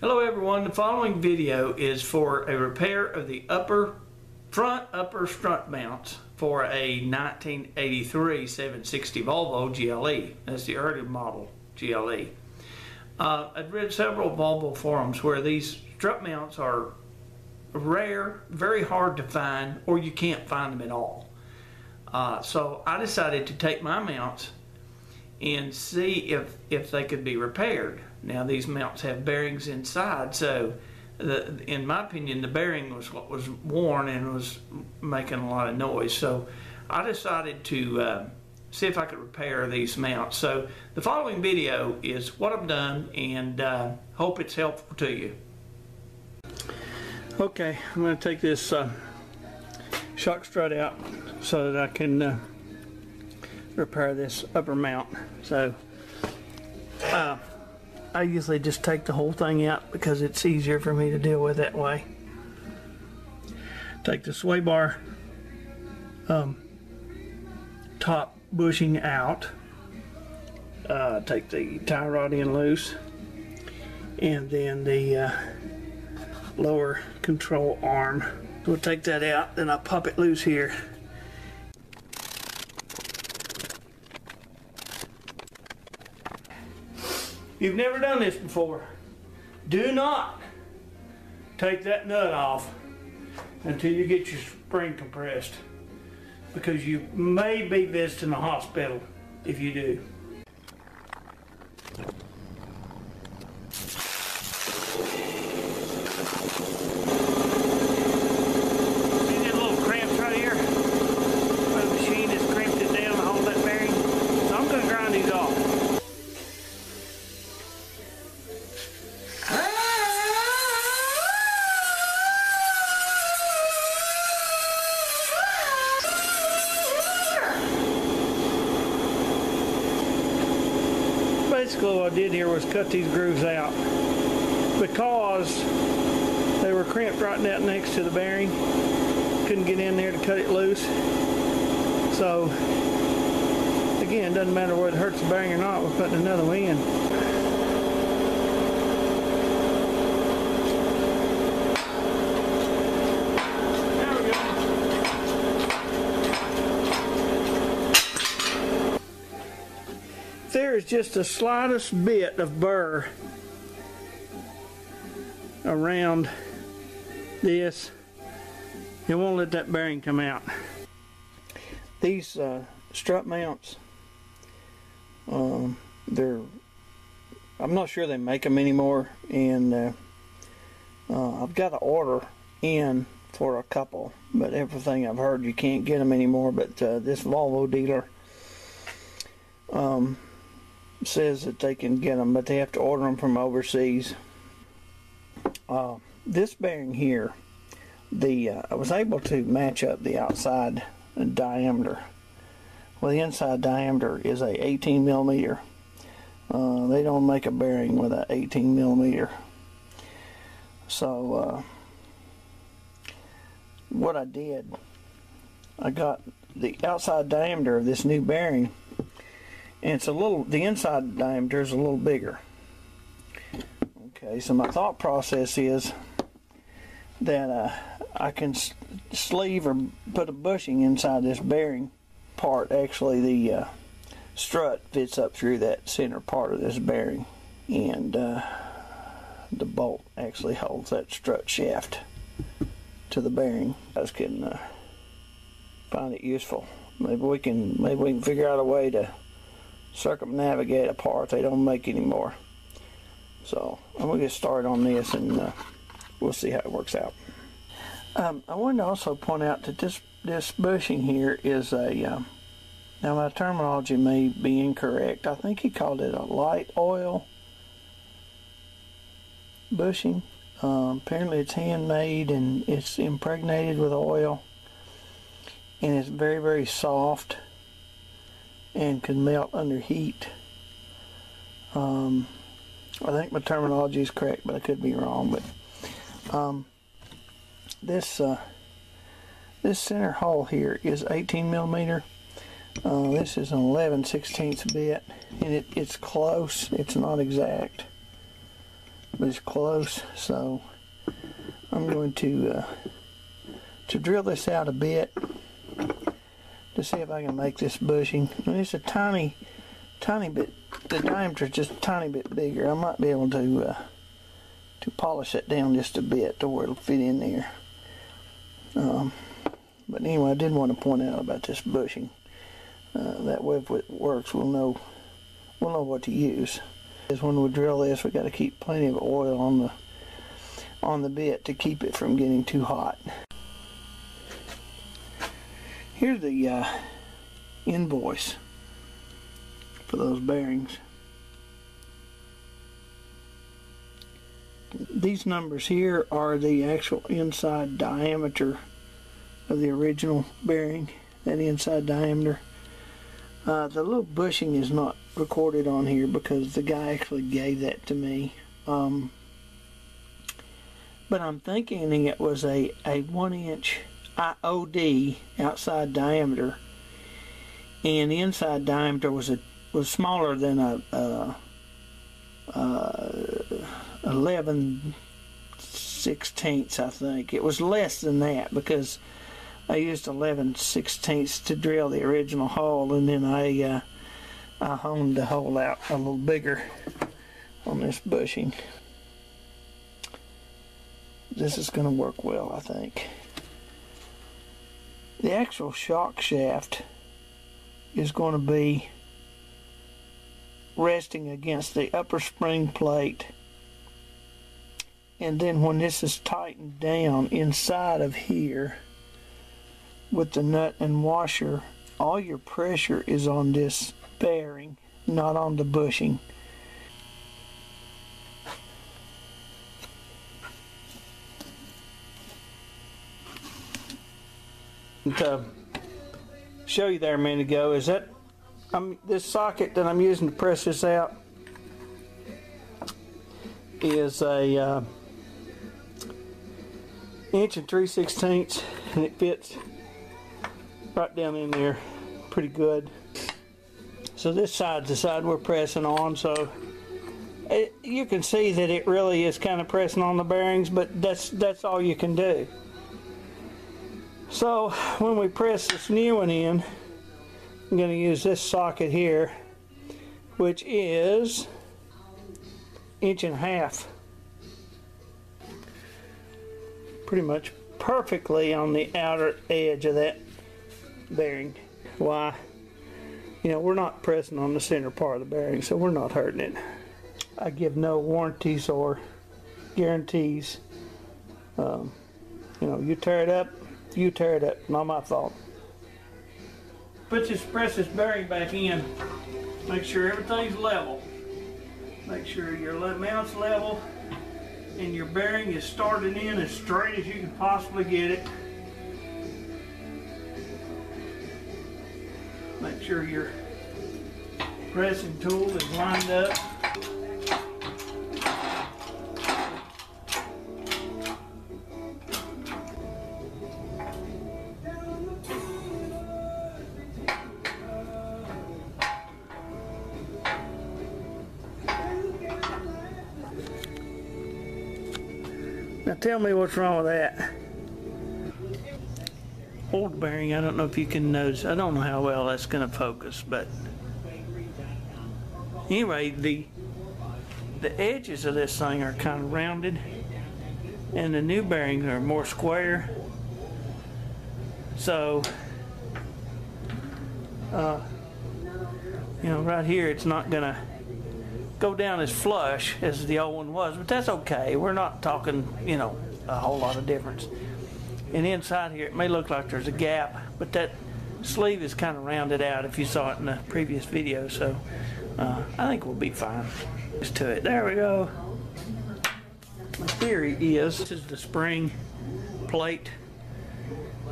Hello everyone, the following video is for a repair of the front upper strut mounts for a 1983 760 Volvo GLE. That's the early model GLE. I've read several Volvo forums where these strut mounts are rare, very hard to find, or you can't find them at all. So I decided to take my mounts and see if they could be repaired. Now these mounts have bearings inside, so in my opinion the bearing was what was worn and was making a lot of noise. So I decided to see if I could repair these mounts. So the following video is what I've done, and hope it's helpful to you. Okay, I'm going to take this shock strut out so that I can repair this upper mount. So I usually just take the whole thing out because it's easier for me to deal with that way. Take the sway bar top bushing out, take the tie rod in loose, and then the lower control arm. We'll take that out, then I'll pop it loose here. If you've never done this before, do not take that nut off until you get your spring compressed, because you may be visiting a hospital if you do. See these little cramps right here? Where the machine has crimped it down to hold that bearing? So I'm going to grind these off. Basically what I did here was cut these grooves out because they were crimped right down next to the bearing. Couldn't get in there to cut it loose. So again, it doesn't matter whether it hurts the bearing or not, we're putting another one in. There is just the slightest bit of burr around this, it won't let that bearing come out. These strut mounts, I'm not sure they make them anymore, and I've got an order in for a couple, but everything I've heard you can't get them anymore. But this Volvo dealer says that they can get them, but they have to order them from overseas. This bearing here, I was able to match up the outside diameter. Well, the inside diameter is a 18 millimeter. They don't make a bearing with a 18 millimeter. So what I did, I got the outside diameter of this new bearing, and it's the inside diameter is a little bigger. Okay, so my thought process is that I can sleeve or put a bushing inside this bearing part. Actually, the strut fits up through that center part of this bearing, and the bolt actually holds that strut shaft to the bearing. I just can find it useful. Maybe we can figure out a way to circumnavigate a part they don't make anymore. So I'm gonna get started on this, and we'll see how it works out. I wanted to also point out that this bushing here is a now my terminology may be incorrect. I think he called it a light oil bushing. Apparently it's handmade and it's impregnated with oil, and it's very, very soft and can melt under heat. I think my terminology is correct, but I could be wrong. But this center hole here is 18 millimeter. This is an 11/16 bit, and it's close. It's not exact. but it's close. So I'm going to drill this out a bit to see if I can make this bushing. And it's a tiny bit. The diameter is just a tiny bit bigger. I might be able to polish it down just a bit to where it'll fit in there. But anyway, I did want to point out about this bushing. That way, if it works, we'll know what to use. Because when we drill this, we got to keep plenty of oil on the bit to keep it from getting too hot. Here's the invoice for those bearings. These numbers here are the actual inside diameter of the original bearing, that inside diameter. The little bushing is not recorded on here because the guy actually gave that to me. But I'm thinking it was a 1-inch IOD, outside diameter, and the inside diameter was smaller than a 11/16, I think. It was less than that because I used 11/16 to drill the original hole, and then I honed the hole out a little bigger on this bushing. This is going to work well, I think. The actual shock shaft is going to be resting against the upper spring plate, and then when this is tightened down inside of here with the nut and washer, all your pressure is on this bearing, not on the bushing. To show you there a minute ago is that this socket that I'm using to press this out is a 1 3/16 inches, and it fits right down in there pretty good. So this side's the side we're pressing on, so you can see that it really is kind of pressing on the bearings, but that's all you can do. So when we press this new one in, I'm going to use this socket here, which is 1.5 inches. Pretty much perfectly on the outer edge of that bearing. Why? You know, we're not pressing on the center part of the bearing, so we're not hurting it. I give no warranties or guarantees. You know, you tear it up, not my fault. Press this bearing back in. Make sure everything's level. Make sure your mount's level and your bearing is started in as straight as you can possibly get it. Make sure your pressing tool is lined up. Now tell me what's wrong with that. Old bearing, I don't know if you can notice, I don't know how well that's going to focus, but anyway, the edges of this thing are kind of rounded, and the new bearings are more square. So, you know, right here it's not going to go down as flush as the old one was, but that's okay. We're not talking, you know, a whole lot of difference. And inside here it may look like there's a gap, but that sleeve is kind of rounded out if you saw it in the previous video, so I think we'll be fine. Just to it. There we go. My theory is this is the spring plate.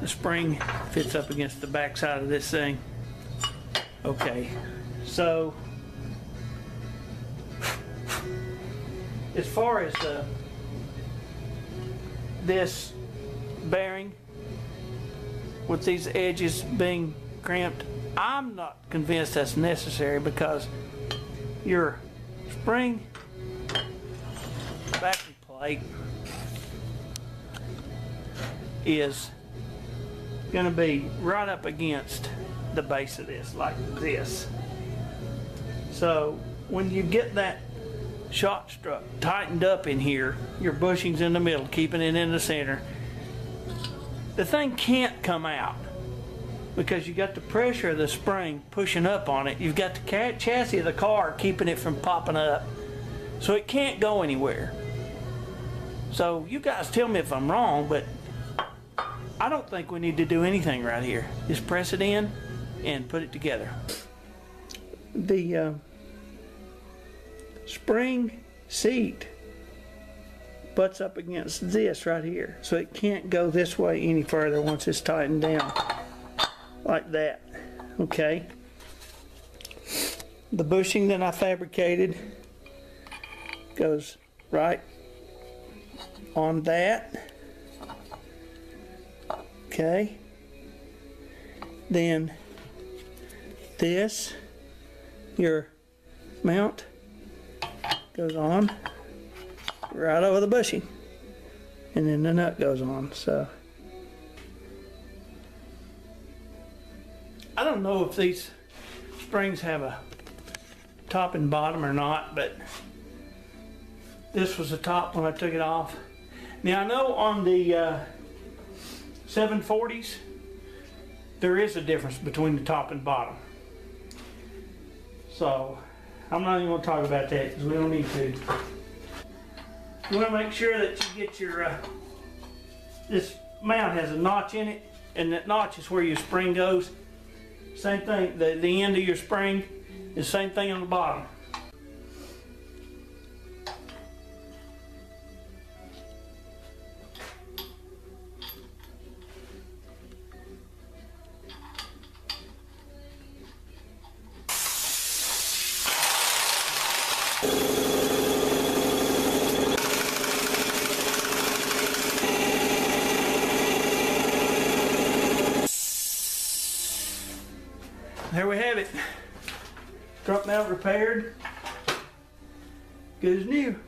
The spring fits up against the back side of this thing. Okay, so as far as this bearing with these edges being crimped, I'm not convinced that's necessary, because your spring plate is going to be right up against the base of this, like this. So when you get that shot strut tightened up in here, your bushing's in the middle, keeping it in the center, the thing can't come out because you got the pressure of the spring pushing up on it. You've got the chassis of the car keeping it from popping up, so it can't go anywhere. So you guys tell me if I'm wrong, but I don't think we need to do anything right here. Just press it in and put it together. The spring seat butts up against this right here, so it can't go this way any further once it's tightened down like that. Okay, the bushing that I fabricated goes right on that. Okay, then this, your mount, goes on right over the bushing, and then the nut goes on. So I don't know if these springs have a top and bottom or not, but this was the top when I took it off. Now I know on the 740s there is a difference between the top and bottom, so I'm not even going to talk about that because we don't need to. You want to make sure that you get your this mount has a notch in it, and that notch is where your spring goes. Same thing, the end of your spring is the same thing on the bottom. There we have it. Front mount repaired. Good as new.